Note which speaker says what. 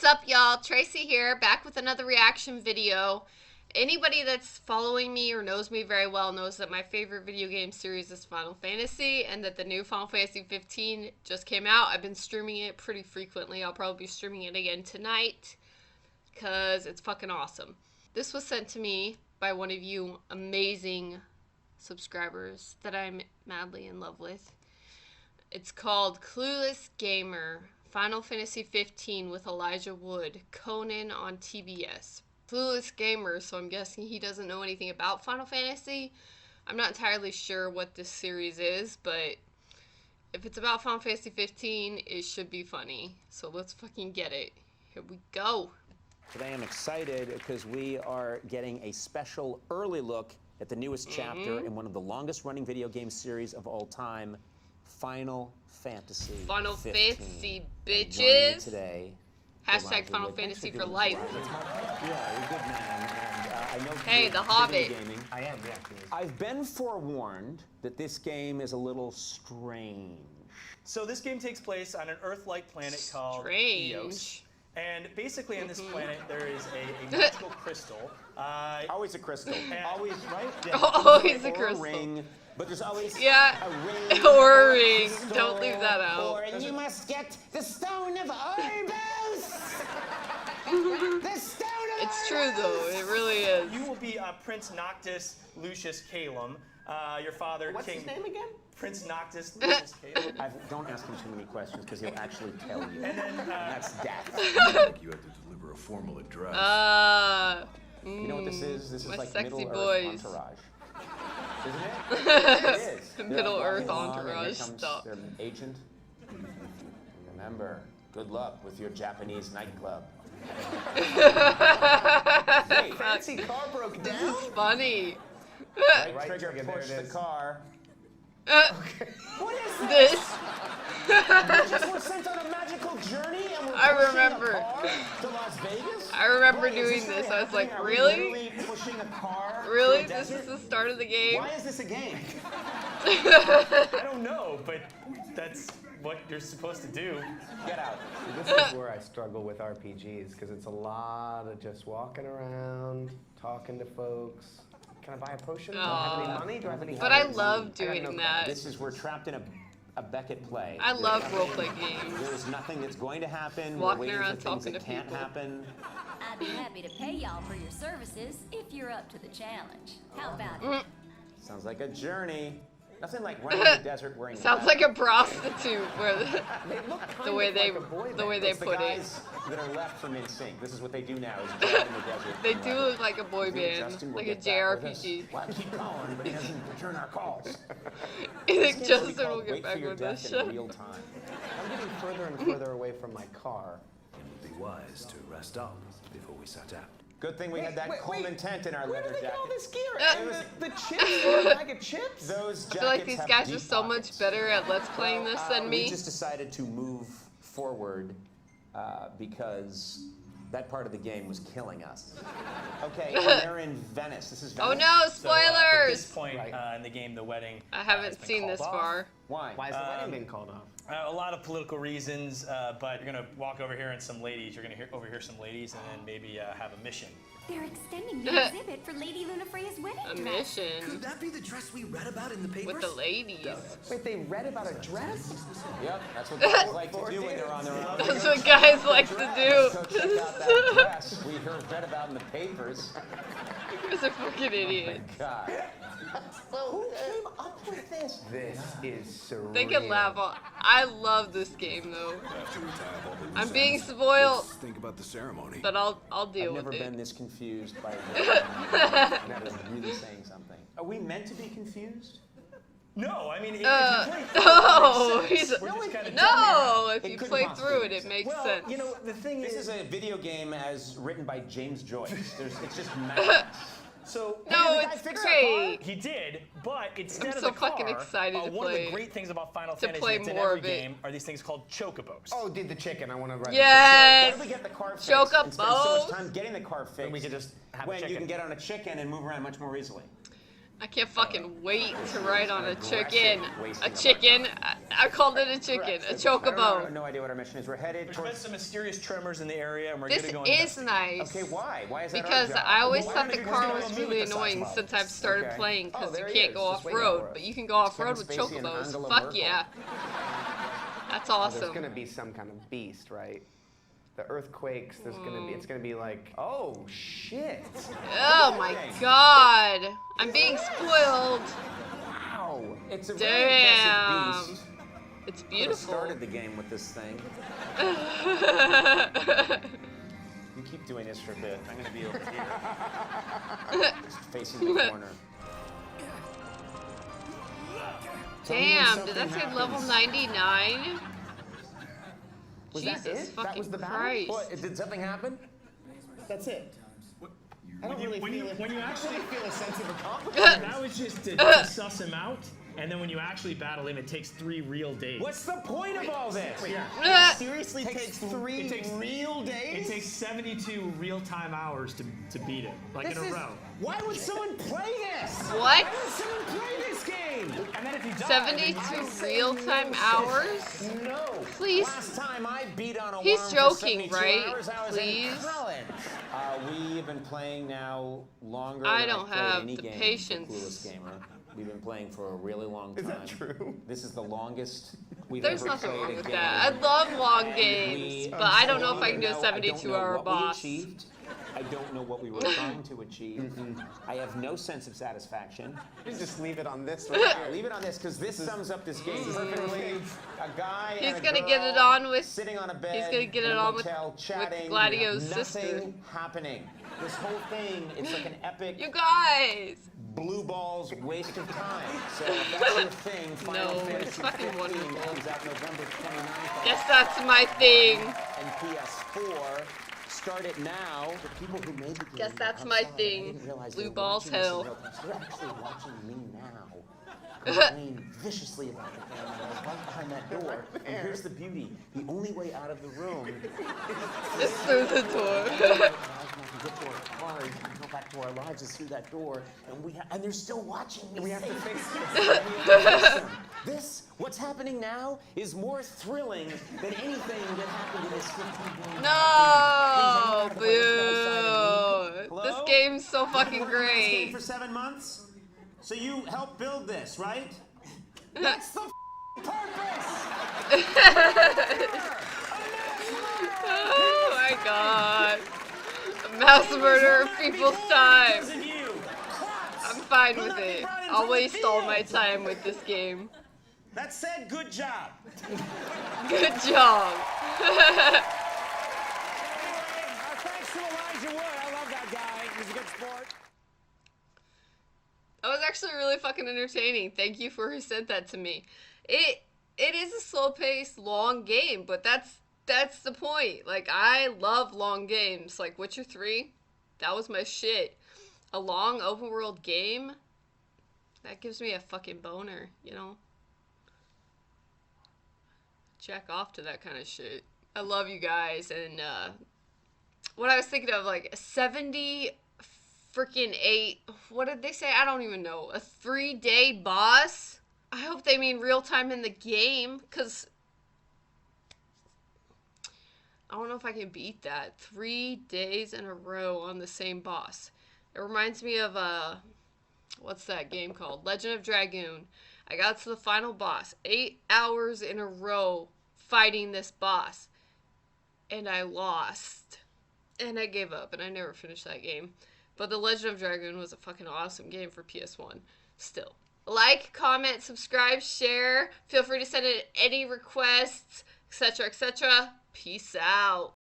Speaker 1: Sup y'all, Tracy here, back with another reaction video. Anybody that's following me or knows me very well knows that my favorite video game series is Final Fantasy and that the new Final Fantasy 15 just came out. I've been streaming it pretty frequently. I'll probably be streaming it again tonight because it's fucking awesome. This was sent to me by one of you amazing subscribers that I'm madly in love with. It's called Clueless Gamer, Final Fantasy 15 with Elijah Wood, Conan on TBS. Clueless Gamer, so I'm guessing he doesn't know anything about Final Fantasy. I'm not entirely sure what this series is, but if it's about Final Fantasy 15, it should be funny. So let's fucking get it. Here we go.
Speaker 2: Today I'm excited because we are getting a special early look at the newest chapter in one of the longest running video game series of all time, Final Fantasy 15.
Speaker 1: Final Fantasy,
Speaker 2: Joining me
Speaker 1: bitches.
Speaker 2: today,
Speaker 1: Hashtag Final Fantasy for life.
Speaker 2: Yeah, you're a good man. And, I know
Speaker 1: Hey,
Speaker 2: you're
Speaker 1: The
Speaker 2: into
Speaker 1: Hobbit.
Speaker 2: gaming.
Speaker 3: I am, yeah.
Speaker 2: I've been forewarned that this game is a little strange.
Speaker 3: So this game takes place on an Earth-like planet called
Speaker 1: Strange.
Speaker 3: Eos. And basically on this planet there is a magical crystal.
Speaker 2: Always a crystal.
Speaker 3: And-
Speaker 2: Always, right?
Speaker 1: Always a
Speaker 2: Or
Speaker 1: crystal.
Speaker 2: ring, but there's always
Speaker 1: Yeah.
Speaker 2: a ring.
Speaker 1: Or a ring.
Speaker 2: Stone,
Speaker 1: Don't leave that out.
Speaker 2: Or you must get the Stone of Orbos! The Stone of
Speaker 1: It's true though, it really is.
Speaker 3: You will be Prince Noctis Lucius Calum. Your father,
Speaker 4: What's
Speaker 3: King
Speaker 4: his name again?
Speaker 3: Prince Noctis Lucius Calum.
Speaker 2: Don't ask him too many questions because he'll actually tell you.
Speaker 3: And then
Speaker 2: That's death.
Speaker 5: Like you have to deliver a formal address.
Speaker 2: You know what this is? This is
Speaker 1: my
Speaker 2: like
Speaker 1: sexy
Speaker 2: Middle
Speaker 1: boys.
Speaker 2: Earth entourage. Isn't it? It is.
Speaker 1: The
Speaker 2: They're
Speaker 1: Middle
Speaker 2: walking
Speaker 1: Earth
Speaker 2: along, and here
Speaker 1: entourage
Speaker 2: comes
Speaker 1: stuff.
Speaker 2: their agent. Remember, good luck with your Japanese nightclub. Hey,
Speaker 4: Fancy car broke
Speaker 1: This
Speaker 4: down?
Speaker 1: is funny.
Speaker 2: right
Speaker 4: Right
Speaker 2: trigger,
Speaker 4: trigger, there
Speaker 2: push
Speaker 4: it
Speaker 2: the
Speaker 4: is.
Speaker 2: car.
Speaker 4: What is
Speaker 1: This.
Speaker 2: Just we're sent on a magical journey and we're
Speaker 1: I
Speaker 2: pushing
Speaker 1: remember.
Speaker 2: a car to Las Vegas?
Speaker 1: I remember
Speaker 2: Wait, is
Speaker 1: doing
Speaker 2: really
Speaker 1: this. I was like,
Speaker 2: happening? Are we
Speaker 1: really?
Speaker 2: literally pushing a car
Speaker 1: Really?
Speaker 2: to a
Speaker 1: This
Speaker 2: desert?
Speaker 1: is the start of the game?
Speaker 2: Why is this a game?
Speaker 3: I don't know, but that's what you're supposed to do.
Speaker 2: Get out.
Speaker 4: This is where I struggle with RPGs because it's a lot of just walking around, talking to folks. Can I buy a potion? Do I have any money? Do I have any
Speaker 1: But I
Speaker 4: cards?
Speaker 1: love
Speaker 4: I have
Speaker 1: doing
Speaker 4: no
Speaker 1: that.
Speaker 2: This is, we're trapped in a Beckett play.
Speaker 1: I
Speaker 2: There's
Speaker 1: love
Speaker 2: nothing-
Speaker 1: roleplay games.
Speaker 2: There's nothing that's going to happen.
Speaker 1: Walking
Speaker 2: we're waiting
Speaker 1: around
Speaker 2: for things
Speaker 1: talking
Speaker 2: that
Speaker 1: to
Speaker 2: can't
Speaker 1: people.
Speaker 2: happen.
Speaker 6: I'd be happy to pay y'all for your services if you're up to the challenge. How about it?
Speaker 2: Sounds like a journey. Nothing like running in the desert wearing
Speaker 1: Sounds like a prostitute where
Speaker 4: They look kind
Speaker 1: the way
Speaker 4: of
Speaker 1: they
Speaker 4: like a boy
Speaker 1: the way
Speaker 4: band.
Speaker 1: they
Speaker 2: It's the
Speaker 1: put it.
Speaker 2: guys that are left from NSYNC. This is what they do now, is drive in the desert.
Speaker 1: They
Speaker 2: and
Speaker 1: do
Speaker 2: run.
Speaker 1: look like a boy
Speaker 2: I think
Speaker 1: band,
Speaker 2: Justin will
Speaker 1: like a
Speaker 2: get back with us.
Speaker 1: JRPG.
Speaker 2: Well, I keep calling, but he doesn't return our calls.
Speaker 1: I think
Speaker 2: This game's
Speaker 1: Justin
Speaker 2: called
Speaker 1: will get
Speaker 2: Wait
Speaker 1: back
Speaker 2: for Your
Speaker 1: with
Speaker 2: Death
Speaker 1: this
Speaker 2: in
Speaker 1: shit.
Speaker 2: real time.
Speaker 4: I'm getting further and further away from my car.
Speaker 5: It would be wise to rest up before we set out.
Speaker 2: Good thing we had that Coleman tent in our
Speaker 4: Where
Speaker 2: leather
Speaker 4: did they get all
Speaker 2: jacket.
Speaker 4: this gear?
Speaker 1: Uh,
Speaker 4: And the chips? You want a bag of chips?
Speaker 2: Those
Speaker 1: I feel like
Speaker 2: jackets
Speaker 1: these
Speaker 2: have
Speaker 1: guys are
Speaker 2: deep
Speaker 1: so much
Speaker 2: pockets.
Speaker 1: better at Let's Playing this than
Speaker 2: We
Speaker 1: me.
Speaker 2: just decided to move forward because that part of the game was killing us. Okay, and they're in Venice. This is
Speaker 1: Oh
Speaker 2: Venice?
Speaker 1: no,
Speaker 3: So, at this
Speaker 1: spoilers!
Speaker 3: point
Speaker 4: Right.
Speaker 3: in the game, the wedding
Speaker 1: I
Speaker 3: has
Speaker 1: haven't
Speaker 3: been
Speaker 1: seen
Speaker 3: called
Speaker 1: this
Speaker 3: off.
Speaker 1: far.
Speaker 2: Why?
Speaker 4: Why is the wedding being called off?
Speaker 3: A lot of political reasons, but you're gonna walk over here and some ladies. You're gonna overhear some ladies, and then maybe have a mission.
Speaker 6: They're extending the exhibit for Lady Lunafreya's wedding
Speaker 1: A
Speaker 6: dress.
Speaker 1: mission
Speaker 5: that be the dress we read about in the papers?
Speaker 1: with the ladies.
Speaker 4: Wait, they read about a dress?
Speaker 2: Yep, that's what guys like to do when they're on their own.
Speaker 1: That's what guys like to
Speaker 2: Go
Speaker 1: do.
Speaker 2: check out that dress we read about in the papers.
Speaker 1: You guys are fucking idiots.
Speaker 2: God. Who came up with this?
Speaker 4: This is surreal.
Speaker 1: They can laugh. I love this game though.
Speaker 5: After we tie up all the
Speaker 1: I'm
Speaker 5: loose
Speaker 1: being
Speaker 5: ends,
Speaker 1: spoiled,
Speaker 5: let's think about the ceremony.
Speaker 1: but I'll deal
Speaker 2: I've never
Speaker 1: with
Speaker 2: been
Speaker 1: it.
Speaker 2: this confused by a game. That is really saying something. Are we meant to be confused?
Speaker 3: No, I mean, if you play
Speaker 1: No,
Speaker 3: through it,
Speaker 1: he's
Speaker 3: we're just kind of
Speaker 1: no. If
Speaker 2: It
Speaker 1: you
Speaker 2: couldn't
Speaker 1: play
Speaker 2: possibly
Speaker 1: through it,
Speaker 2: make
Speaker 1: it
Speaker 2: sense.
Speaker 1: makes
Speaker 3: Well,
Speaker 1: sense.
Speaker 3: you know, the thing
Speaker 2: This
Speaker 3: is,
Speaker 2: is a video game as written by James Joyce. It's just madness.
Speaker 3: so
Speaker 1: No,
Speaker 2: the guy
Speaker 1: it's
Speaker 2: fix our
Speaker 1: great.
Speaker 3: he did, but instead
Speaker 1: I'm
Speaker 3: of
Speaker 1: so
Speaker 3: the car,
Speaker 1: fucking excited to
Speaker 3: one of
Speaker 1: play-
Speaker 3: the great things about Final
Speaker 1: to
Speaker 3: Fantasy
Speaker 1: play
Speaker 3: that's in
Speaker 1: more
Speaker 3: every
Speaker 1: of it.
Speaker 3: game are these things called chocobos.
Speaker 4: Oh, did the chicken. I want to ride
Speaker 1: Yes.
Speaker 2: Why do we get the car fixed
Speaker 1: Choco
Speaker 2: and spend so much
Speaker 1: Bows.
Speaker 2: time getting the car fixed
Speaker 4: we could just have a
Speaker 2: when you
Speaker 4: chicken.
Speaker 2: can get on a chicken and move around much more easily?
Speaker 1: I can't fucking wait to ride on a chicken.
Speaker 2: Wasting
Speaker 1: A
Speaker 2: of our
Speaker 1: chicken. I called it a chicken. A chocobo.
Speaker 2: No idea what our mission is. We're headed
Speaker 3: There's been
Speaker 2: towards...
Speaker 3: some mysterious tremors in the area, and we're
Speaker 1: This
Speaker 3: going to go
Speaker 1: is
Speaker 3: investigate.
Speaker 1: nice.
Speaker 2: Okay, why? Why is that
Speaker 1: Because
Speaker 2: our job?
Speaker 1: I always
Speaker 3: Well,
Speaker 1: thought
Speaker 3: why
Speaker 1: the
Speaker 3: don't you
Speaker 1: car
Speaker 3: just
Speaker 1: was
Speaker 3: go meet
Speaker 1: really
Speaker 3: with the
Speaker 1: annoying
Speaker 3: Sasquatch?
Speaker 1: since I've started
Speaker 2: Okay.
Speaker 1: playing because
Speaker 4: Oh, there
Speaker 1: you
Speaker 4: he
Speaker 1: can't
Speaker 4: is,
Speaker 1: go
Speaker 4: just waiting for
Speaker 1: off-road,
Speaker 4: us.
Speaker 1: but you can go off-road with
Speaker 2: Kevin Spacey and
Speaker 1: chocobos.
Speaker 2: Angela
Speaker 1: Fuck
Speaker 2: Merkel.
Speaker 1: yeah. That's
Speaker 4: There's
Speaker 1: awesome.
Speaker 4: gonna be some kind of beast, right? The earthquakes. There's gonna be. It's gonna be like. Oh shit!
Speaker 1: Oh my god. I'm being spoiled.
Speaker 2: Wow! It's a
Speaker 1: Damn.
Speaker 2: really impressive beast.
Speaker 1: It's
Speaker 2: Could have
Speaker 1: beautiful.
Speaker 2: started the game with this thing. You keep doing this for a bit. I'm gonna be over here. Just facing the corner.
Speaker 1: Damn, did that say level 99?
Speaker 4: Was that
Speaker 1: Jesus
Speaker 4: it?
Speaker 1: fucking
Speaker 4: That was the battle?
Speaker 1: Christ.
Speaker 2: What? Did something happen?
Speaker 4: That's it. I don't
Speaker 7: When you-
Speaker 4: really
Speaker 7: when
Speaker 4: feel
Speaker 7: you-
Speaker 4: it.
Speaker 7: when you
Speaker 4: I don't
Speaker 7: actually-
Speaker 4: really feel a sense of accomplishment.
Speaker 7: That was just to suss him out, and then when you actually battle him, it takes 3 real days.
Speaker 2: What's the point of all this?
Speaker 7: Yeah.
Speaker 4: Seriously, takes 3
Speaker 7: It takes-
Speaker 4: real days.
Speaker 7: It takes 72 real-time hours to beat it, like
Speaker 2: This
Speaker 7: in a
Speaker 2: is-
Speaker 7: row.
Speaker 2: Why would someone play this?
Speaker 1: What?
Speaker 2: Why would someone play this game?
Speaker 3: And then if you die,
Speaker 1: 72 real-time hours?
Speaker 4: No.
Speaker 1: Please.
Speaker 2: Last time I beat on a
Speaker 1: He's
Speaker 2: worm
Speaker 1: joking,
Speaker 2: for 72
Speaker 1: right?
Speaker 2: hours, I was
Speaker 1: Please?
Speaker 2: in college. We've been playing now longer
Speaker 1: I
Speaker 2: than
Speaker 1: don't
Speaker 2: I've played
Speaker 1: have
Speaker 2: any
Speaker 1: the
Speaker 2: game
Speaker 1: patience.
Speaker 2: for Clueless Gamer. We've been playing for a really long time.
Speaker 4: Is that true?
Speaker 2: This is the longest we've
Speaker 1: There's
Speaker 2: ever
Speaker 1: nothing
Speaker 2: played
Speaker 1: wrong
Speaker 2: a
Speaker 1: with
Speaker 2: game.
Speaker 1: that. I love long
Speaker 2: And
Speaker 1: games,
Speaker 2: we-
Speaker 1: but I don't know if I can do a
Speaker 2: I don't know
Speaker 1: 72-hour
Speaker 2: what we
Speaker 1: boss.
Speaker 2: achieved. I don't know what we were trying to achieve. I have no sense of satisfaction.
Speaker 4: You just leave it on this.
Speaker 2: Yeah, leave it on this because this sums up this game perfectly. A guy
Speaker 1: He's
Speaker 2: and a
Speaker 1: gonna get it
Speaker 2: girl
Speaker 1: on with-
Speaker 2: sitting on a bed.
Speaker 1: he's gonna get
Speaker 2: in
Speaker 1: it
Speaker 2: a
Speaker 1: on with-
Speaker 2: motel, chatting,
Speaker 1: Gladio's
Speaker 2: nothing
Speaker 1: sister.
Speaker 2: happening. This whole thing, it's like an epic
Speaker 1: You guys!
Speaker 2: blue balls waste of time. So if that's your thing, Final
Speaker 1: No,
Speaker 2: Fantasy
Speaker 1: it's fucking
Speaker 2: 15
Speaker 1: wonderful.
Speaker 2: comes out November 29th.
Speaker 1: Guess that's my thing.
Speaker 2: And PS4. Start it now. The people who made the game.
Speaker 1: Guess that's
Speaker 2: are
Speaker 1: my
Speaker 2: outside.
Speaker 1: thing.
Speaker 2: I didn't realize
Speaker 1: Blue
Speaker 2: they were
Speaker 1: balls
Speaker 2: watching this in
Speaker 1: hell.
Speaker 2: real time. So they're actually watching me now. Complain viciously about the game. And I was right behind that door. And here's the beauty. The only way out of the room
Speaker 1: It's through the door.
Speaker 2: we can get to our cars and go back to our lives is through that door. And they're still watching me.
Speaker 4: We have to
Speaker 2: say
Speaker 4: fix
Speaker 2: Listen, this, what's happening now, is more thrilling than anything that happened in this 15 game.
Speaker 1: No! Boo! This
Speaker 2: Hello?
Speaker 1: game's so fucking
Speaker 2: You've been working on this game
Speaker 1: great.
Speaker 2: for 7 months? So you helped build this, right? That's the purpose!
Speaker 1: Oh my god. A mass murder of people's time.
Speaker 2: Because of you.
Speaker 1: I'm fine with it. I'll waste all my time with this game.
Speaker 2: That said, good job.
Speaker 1: Good job.
Speaker 2: Thanks to Elijah Wood. I love that guy. He's a good sport.
Speaker 1: That was actually really fucking entertaining. Thank you for who sent that to me. It is a slow-paced, long game, but that's the point. Like, I love long games. Like Witcher 3, that was my shit. A long open-world game, that gives me a fucking boner, you know? Jack off to that kind of shit. I love you guys, and what I was thinking of, like, 70 freaking 8, what did they say? I don't even know. A 3-day boss? I hope they mean real time in the game, because I don't know if I can beat that. 3 days in a row on the same boss. It reminds me of, what's that game called? Legend of Dragoon. I got to the final boss. 8 hours in a row fighting this boss. And I lost. And I gave up, and I never finished that game. But The Legend of Dragoon was a fucking awesome game for PS1. Still. Like, comment, subscribe, share. Feel free to send in any requests, etc., etc. Peace out.